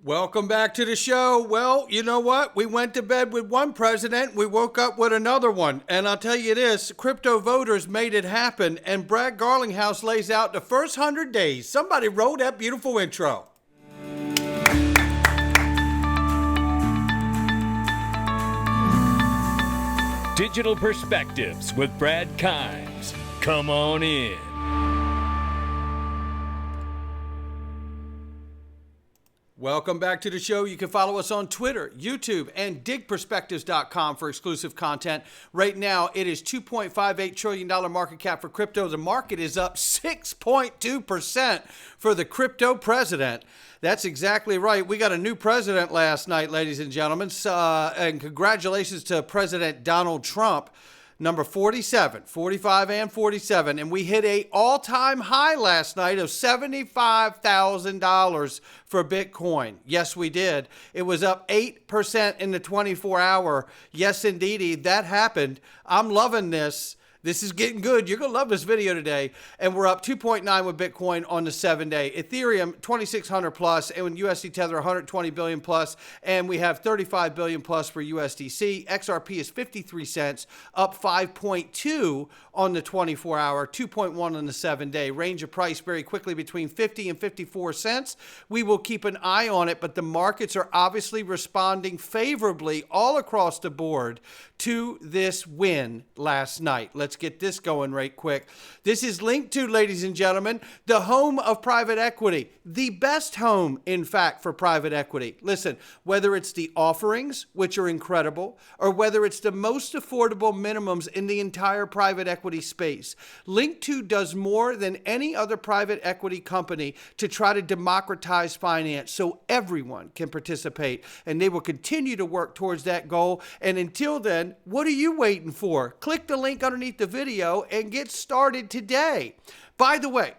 Welcome back to the show. Well, you know what? We went to bed with one president. We woke up with another one. And I'll tell you this, crypto voters made it happen. And Brad Garlinghouse lays out the first 100 days. Somebody wrote that beautiful intro. Digital Perspectives with Brad Kimes. Come on in. Welcome back to the show. You can follow us on Twitter, YouTube, and digperspectives.com for exclusive content. Right now, it is $2.58 trillion market cap for crypto. The market is up 6.2% for the crypto president. That's exactly right. We got a new president last night, ladies and gentlemen. And congratulations to President Donald Trump. Number 47, 45 and 47. And we hit an all-time high last night of $75,000 for Bitcoin. Yes, we did. It was up 8% in the 24-hour. Yes, indeedy, that happened. I'm loving this. This is getting good. You're going to love this video today. And we're up 2.9 with Bitcoin on the 7-day. Ethereum, 2,600 plus. And USD Tether, 120 billion plus. And we have 35 billion plus for USDC. XRP is 53 cents, up 5.2 on the 24-hour, 2.1 on the 7-day. Range of price very quickly between 50 and 54 cents. We will keep an eye on it, but the markets are obviously responding favorably all across the board to this win last night. Let's get this going right quick. This is linked to, ladies and gentlemen, the home of private equity. The best home, in fact, for private equity. Listen, whether it's the offerings, which are incredible, or whether it's the most affordable minimums in the entire private equity space, Link2 does more than any other private equity company to try to democratize finance so everyone can participate. And they will continue to work towards that goal. And until then, what are you waiting for? Click the link underneath the video and get started today. By the way,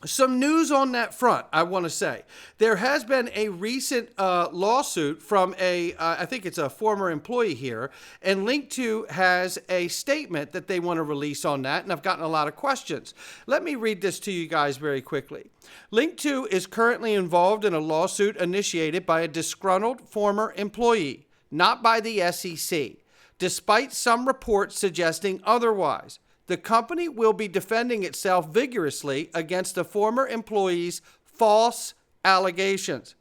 some news on that front, I want to say. There has been a recent lawsuit from I think it's a former employee here, and Link2 has a statement that they want to release on that, and I've gotten a lot of questions. Let me read this to you guys very quickly. Link2 is currently involved in a lawsuit initiated by a disgruntled former employee, not by the SEC, despite some reports suggesting otherwise. The company will be defending itself vigorously against the former employee's false allegations.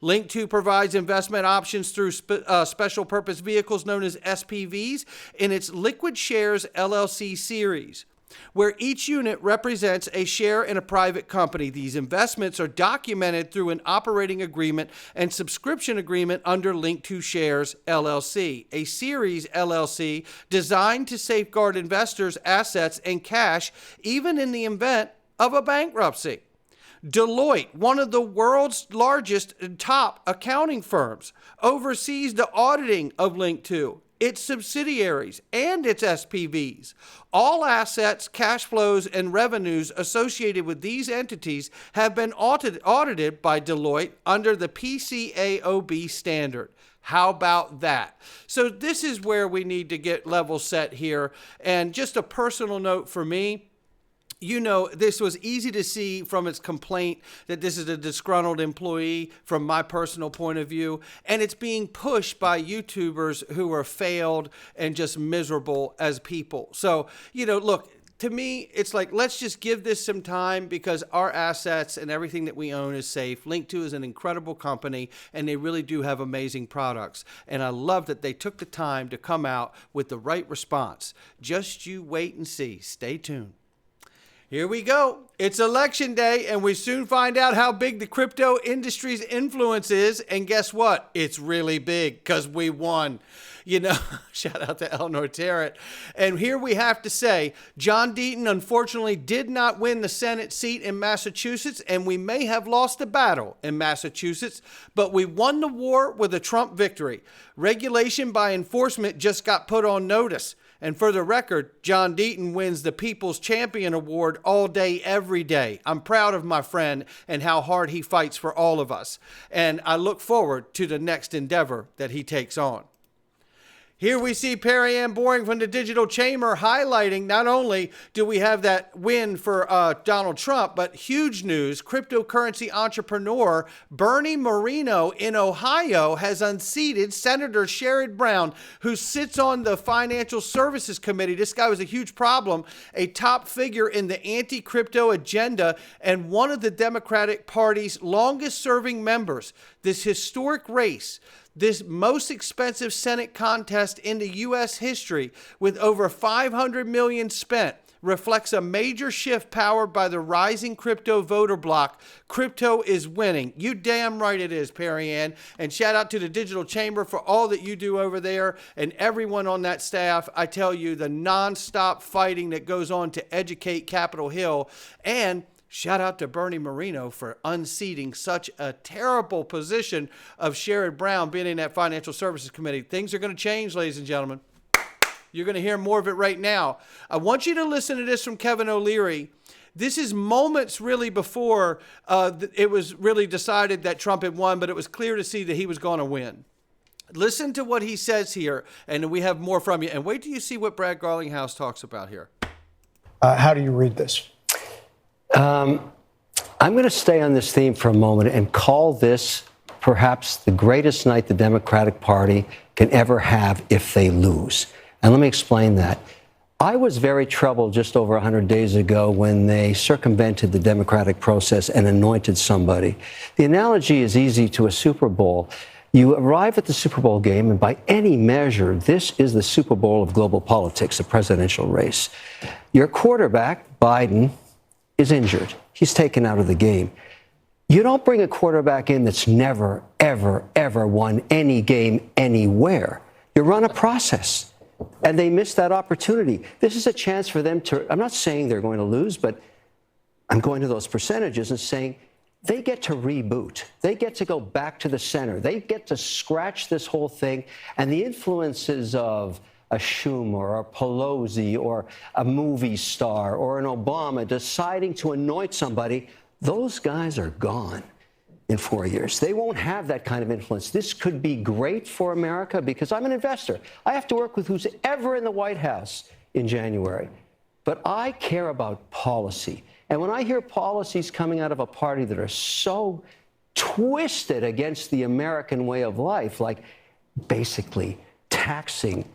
Link2 provides investment options through special purpose vehicles known as SPVs in its Liquid Shares LLC series, where each unit represents a share in a private company. These investments are documented through an operating agreement and subscription agreement under Link2 Shares LLC, a series LLC designed to safeguard investors' assets and cash even in the event of a bankruptcy. Deloitte, one of the world's largest and top accounting firms, oversees the auditing of Link2, its subsidiaries, and its SPVs. All assets, cash flows, and revenues associated with these entities have been audited by Deloitte under the PCAOB standard. How about that? So this is where we need to get level set here. And just a personal note for me, you know, this was easy to see from its complaint that this is a disgruntled employee from my personal point of view, and it's being pushed by YouTubers who are failed and just miserable as people. So, you know, look, to me, it's like, let's just give this some time because our assets and everything that we own is safe. Link2 is an incredible company, and they really do have amazing products. And I love that they took the time to come out with the right response. Just you wait and see. Stay tuned. Here we go. It's election day, and we soon find out how big the crypto industry's influence is. And guess what? It's really big because we won. You know, shout out to Eleanor Tarrant. And here we have to say, John Deaton unfortunately did not win the Senate seat in Massachusetts, and we may have lost the battle in Massachusetts, but we won the war with a Trump victory. Regulation by enforcement just got put on notice. And for the record, John Deaton wins the People's Champion Award all day, every day. I'm proud of my friend and how hard he fights for all of us. And I look forward to the next endeavor that he takes on. Here we see Perry Ann Boring from the Digital Chamber highlighting not only do we have that win for Donald Trump, but huge news, cryptocurrency entrepreneur Bernie Marino in Ohio has unseated Senator Sherrod Brown, who sits on the Financial Services Committee. This guy was a huge problem, a top figure in the anti-crypto agenda and one of the Democratic Party's longest serving members. This historic race, this most expensive Senate contest in the U.S. history with over $500 million spent, reflects a major shift powered by the rising crypto voter bloc. Crypto is winning. You damn right it is, Perry Ann. And shout out to the Digital Chamber for all that you do over there and everyone on that staff. I tell you, the nonstop fighting that goes on to educate Capitol Hill. And shout out to Bernie Marino for unseating such a terrible position of Sherrod Brown being in that Financial Services Committee. Things are going to change, ladies and gentlemen. You're going to hear more of it right now. I want you to listen to this from Kevin O'Leary. This is moments really before it was really decided that Trump had won, but it was clear to see that he was going to win. Listen to what he says here, and we have more from you. And wait till you see what Brad Garlinghouse talks about here. How do you read this? I'm going to stay on this theme for a moment and call this perhaps the greatest night the Democratic Party can ever have if they lose. And let me explain that. I was very troubled just over 100 days ago when they circumvented the democratic process and anointed somebody. The analogy is easy to a Super Bowl. You arrive at the Super Bowl game, and by any measure, this is the Super Bowl of global politics, the presidential race. Your quarterback, Biden, is injured. He's taken out of the game. You don't bring a quarterback in that's never, ever, ever won any game anywhere. You run a process, and they missed that opportunity. This is a chance for them to, I'm not saying they're going to lose, but I'm going to those percentages and saying they get to reboot. They get to go back to the center. They get to scratch this whole thing, and the influences of a Schumer or a Pelosi or a movie star or an Obama deciding to anoint somebody, those guys are gone in 4 years. They won't have that kind of influence. This could be great for America because I'm an investor. I have to work with who's ever in the White House in January. But I care about policy. And when I hear policies coming out of a party that are so twisted against the American way of life, like basically taxing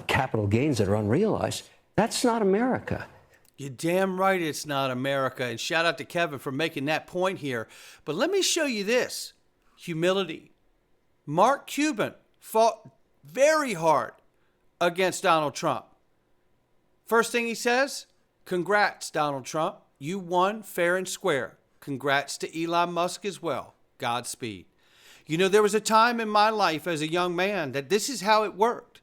capital gains that are unrealized, that's not America. You're damn right it's not America. And shout out to Kevin for making that point here. But let me show you this. Humility. Mark Cuban fought very hard against Donald Trump. First thing he says, congrats, Donald Trump. You won fair and square. Congrats to Elon Musk as well. Godspeed. You know, there was a time in my life as a young man that this is how it worked.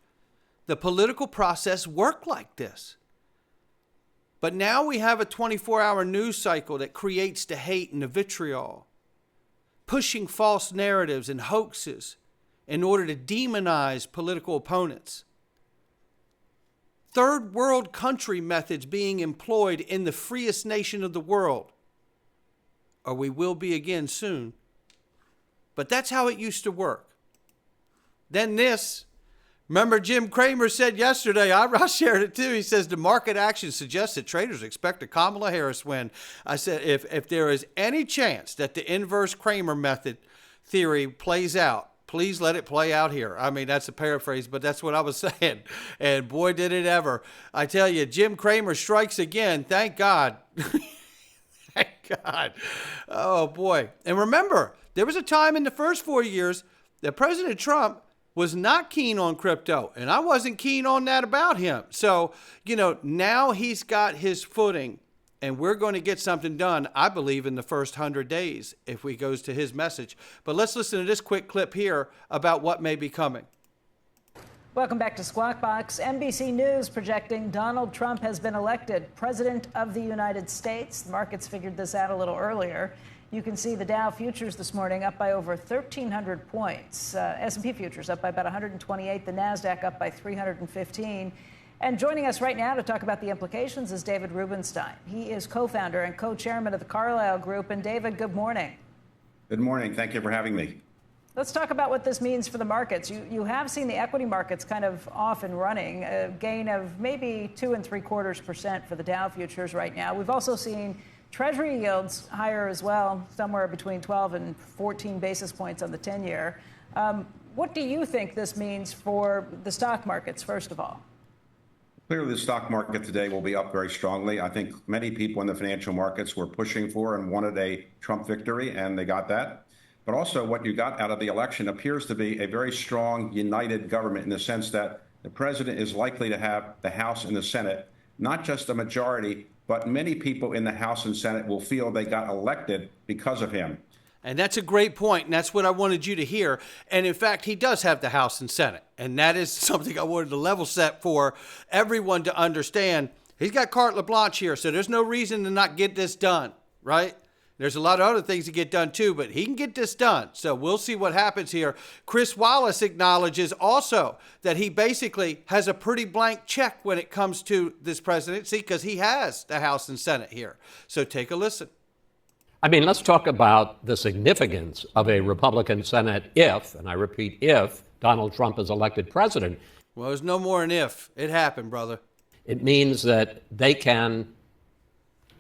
The political process worked like this. But now we have a 24-hour news cycle that creates the hate and the vitriol, pushing false narratives and hoaxes in order to demonize political opponents. Third world country methods being employed in the freest nation of the world, or we will be again soon. But that's how it used to work. Then this. Remember, Jim Kramer said yesterday, I shared it too. He says the market action suggests that traders expect a Kamala Harris win. I said, if there is any chance that the inverse Kramer method theory plays out, please let it play out here. I mean, that's a paraphrase, but that's what I was saying. And boy, did it ever. I tell you, Jim Kramer strikes again. Thank God. Thank God. Oh, boy. And remember, there was a time in the first 4 years that President Trump was not keen on crypto, and I wasn't keen on that about him. So, you know, now he's got his footing, and we're going to get something done, I believe, in the first 100 days if we goes to his message. But let's listen to this quick clip here about what may be coming. Welcome back to Squawk Box. NBC News projecting Donald Trump has been elected President of the United States. The markets figured this out a little earlier. You can see the Dow futures this morning up by over 1,300 points. S&P futures up by about 128. The NASDAQ up by 315. And joining us right now to talk about the implications is David Rubenstein. He is co-founder and co-chairman of the Carlyle Group. And David, good morning. Good morning. Thank you for having me. Let's talk about what this means for the markets. You have seen the equity markets kind of off and running, a gain of maybe 2.75% for the Dow futures right now. We've also seen Treasury yields higher as well, somewhere between 12 and 14 basis points on the 10-year. What do you think this means for the stock markets, first of all? Clearly, the stock market today will be up very strongly. I think many people in the financial markets were pushing for and wanted a Trump victory, and they got that. But also what you got out of the election appears to be a very strong, united government in the sense that the president is likely to have the House and the Senate, not just a majority, but many people in the House and Senate will feel they got elected because of him. And that's a great point, and that's what I wanted you to hear. And in fact, he does have the House and Senate. And that is something I wanted to level set for everyone to understand. He's got carte blanche here, so there's no reason to not get this done, right? There's a lot of other things to get done too, but he can get this done. So we'll see what happens here. Chris Wallace acknowledges also that he basically has a pretty blank check when it comes to this presidency because he has the House and Senate here. So take a listen. I mean, let's talk about the significance of a Republican Senate if, and I repeat, if Donald Trump is elected president. Well, there's no more an if. It happened, brother. It means that they can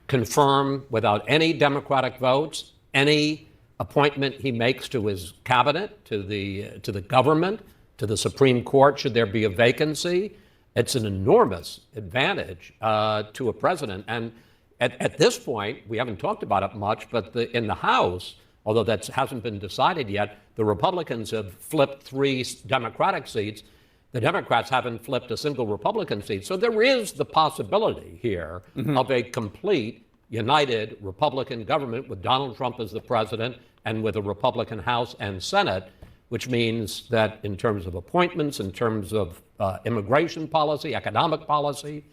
confirm without any Democratic votes any appointment he makes to his cabinet, to the government, to the Supreme Court, should there be a vacancy. It's an enormous advantage to a president. And at this point, we haven't talked about it much, but in the House, although that hasn't been decided yet, the Republicans have flipped 3 Democratic seats. The Democrats haven't flipped a single Republican seat. So there is the possibility here of a complete, united Republican government with Donald Trump as the president and with a Republican House and Senate, which means that in terms of appointments, in terms of immigration policy, economic policy,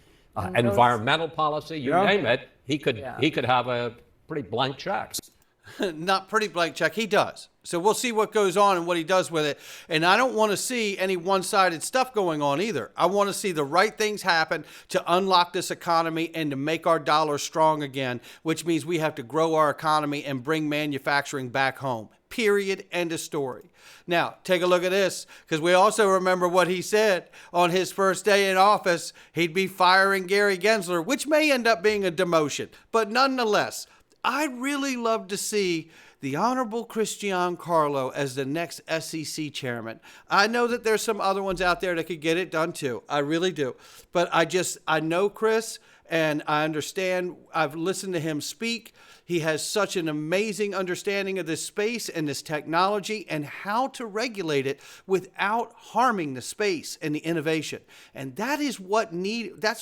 environmental policy, you name it, he could have a pretty blank check. Not pretty blank check. He does. So we'll see what goes on and what he does with it. And I don't want to see any one-sided stuff going on either. I want to see the right things happen to unlock this economy and to make our dollar strong again, which means we have to grow our economy and bring manufacturing back home. Period. End of story. Now, take a look at this, because we also remember what he said on his first day in office. He'd be firing Gary Gendler, which may end up being a demotion. But nonetheless, I'd really love to see the Honorable Christian Carlo as the next SEC chairman. I know that there's some other ones out there that could get it done too. I really do. But I know Chris, and I understand. I've listened to him speak. He has such an amazing understanding of this space and this technology and how to regulate it without harming the space and the innovation. And that's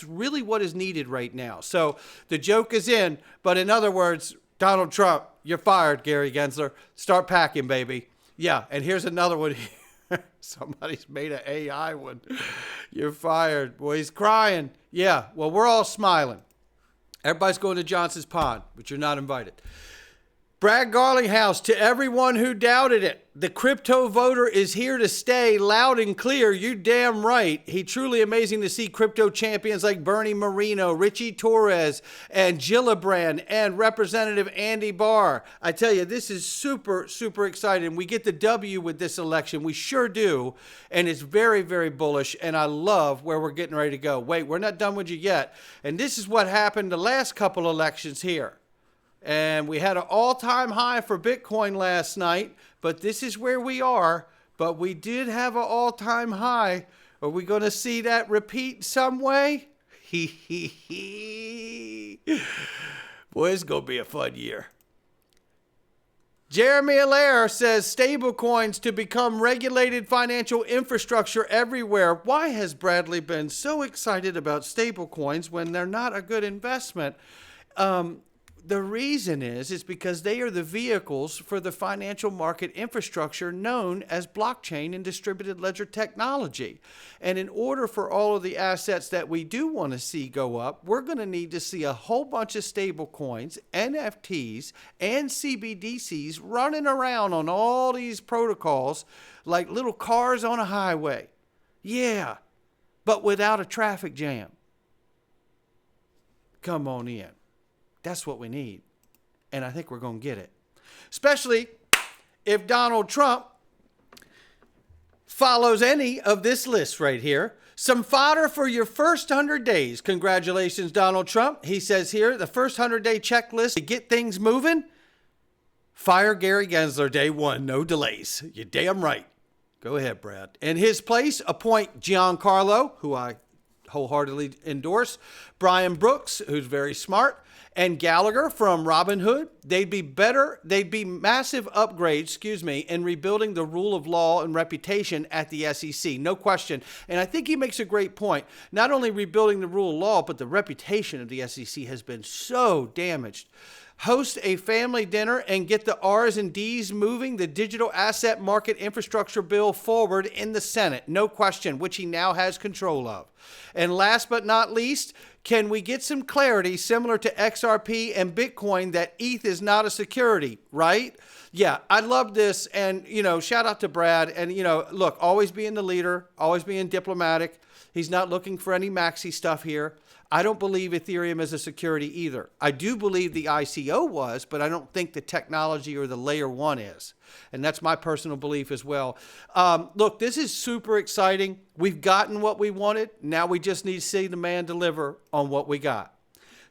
really what is needed right now. So the joke is in, but in other words, Donald Trump, you're fired, Gary Gensler. Start packing, baby. Yeah, and here's another one here. Somebody's made an AI one. You're fired. Boy, he's crying. Yeah, well, we're all smiling. Everybody's going to Johnson's Pond, but you're not invited. Brad Garlinghouse, to everyone who doubted it, the crypto voter is here to stay, loud and clear. You damn right. He truly amazing to see crypto champions like Bernie Marino, Richie Torres, and Gillibrand, and Representative Andy Barr. I tell you, this is super, super exciting. We get the W with this election. We sure do. And it's very, very bullish. And I love where we're getting ready to go. Wait, we're not done with you yet. And this is what happened the last couple elections here. And we had an all-time high for Bitcoin last night, but this is where we are. But we did have an all-time high. Are we going to see that repeat some way? Boy, it's going to be a fun year. Jeremy Allaire says stablecoins to become regulated financial infrastructure everywhere. Why has Bradley been so excited about stablecoins when they're not a good investment? The reason is because they are the vehicles for the financial market infrastructure known as blockchain and distributed ledger technology. And in order for all of the assets that we do want to see go up, we're going to need to see a whole bunch of stable coins, NFTs, and CBDCs running around on all these protocols like little cars on a highway. Yeah, but without a traffic jam. Come on in. That's what we need. And I think we're going to get it. Especially if Donald Trump follows any of this list right here. Some fodder for your first 100 days. Congratulations, Donald Trump. He says here, the first 100-day checklist to get things moving. Fire Gary Gensler day one, no delays. You're damn right. Go ahead, Brad. In his place, appoint Giancarlo, who I wholeheartedly endorse, Brian Brooks, who's very smart, and Gallagher from Robinhood. They'd be massive upgrades, in rebuilding the rule of law and reputation at the SEC. No question. And I think he makes a great point. Not only rebuilding the rule of law, but the reputation of the SEC has been so damaged. Host a family dinner and get the R's and D's moving the digital asset market infrastructure bill forward in the Senate. No question, which he now has control of. And last but not least, can we get some clarity similar to XRP and Bitcoin that ETH is not a security, right? Yeah, I love this. And, shout out to Brad. And, look, always being the leader, always being diplomatic. He's not looking for any maxi stuff here. I don't believe Ethereum is a security either. I do believe the ICO was, but I don't think the technology or the layer one is. And that's my personal belief as well. Look, this is super exciting. We've gotten what we wanted. Now we just need to see the man deliver on what we got.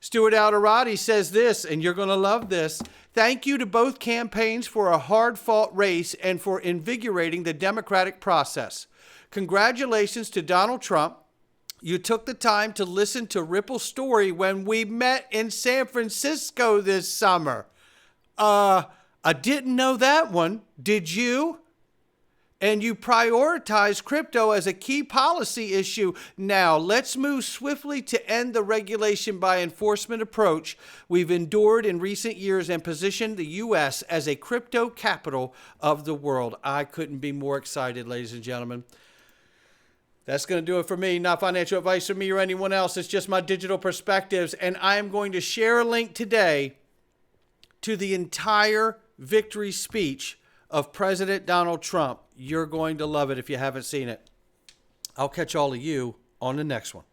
Stuart Alderati says this, and you're going to love this. Thank you to both campaigns for a hard-fought race and for invigorating the democratic process. Congratulations to Donald Trump. You took the time to listen to Ripple's story when we met in San Francisco this summer. I didn't know that one. Did you? And you prioritize crypto as a key policy issue. Now, let's move swiftly to end the regulation by enforcement approach we've endured in recent years and position the U.S. as a crypto capital of the world. I couldn't be more excited, ladies and gentlemen. That's going to do it for me. Not financial advice from me or anyone else. It's just my digital perspectives. And I am going to share a link today to the entire victory speech of President Donald Trump. You're going to love it if you haven't seen it. I'll catch all of you on the next one.